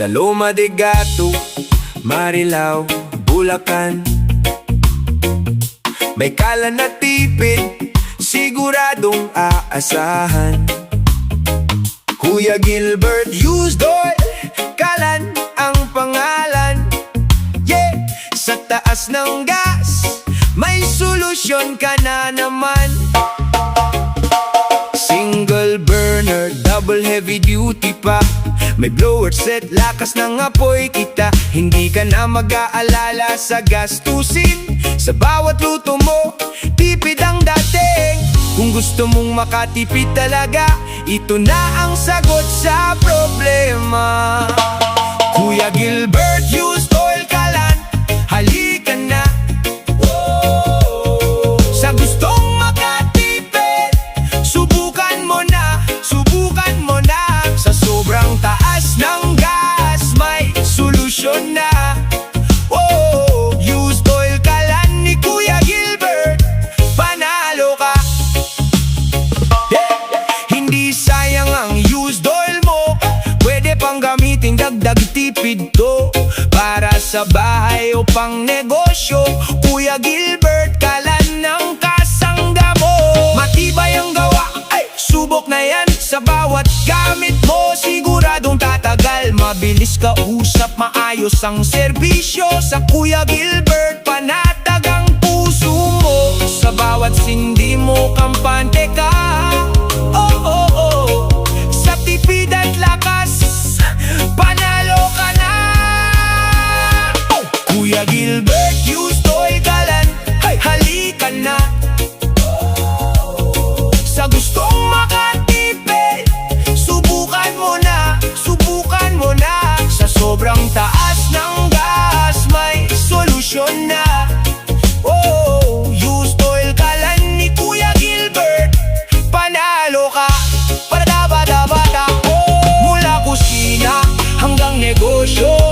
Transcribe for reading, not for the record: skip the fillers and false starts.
Sa Loma de Gato, Marilao, Bulacan, may kalan na tipid, siguradong aasahan. Kuya Gilbert Used Oil, kalan ang pangalan. Yeah, sa taas ng gas, may solusyon ka na naman. Single burner, double heavy duty pa, may blower set, lakas ng apoy kita. Hindi ka na mag-aalala sa gastusin. Sa bawat luto mo, tipid ang dating. Kung gusto mong makatipid talaga, ito na ang sagot sa problema. Kuya Gilbert Used Oil, kalan, halika na. Sa gustong makatipid, subukan mo na, subukan mo na. Sa sobrang taas ng gas, may solusyon na. Used Oil, kalan ni Kuya Gilbert, panalo ka. Hindi sayang ang used oil mo, pwede pang gamitin, dagdag tipid to. Para sa bahay o pang negosyo, Kuya Gilbert, kalan ng kasangga mo. Matibay ang gawa, ay subok na yan. Sa bawat gamit mo, siguradong tatagal. Mabilis ka usap, maayos ang serbisyo. Sa Kuya Gilbert, panatag ang puso mo. Sa bawat sindi mo, kampante ka. Sa tipid at lakas, panalo ka na. Kuya Gilbert Used Oil, kalan, halika na. Sa gustong makatipid, subukan mo na, subukan mo na. Sa sobrang taas ng gas, may solusyon na. Used Oil, kalan ni Kuya Gilbert, panalo ka. Para bata-bata, mula kusina hanggang negosyo,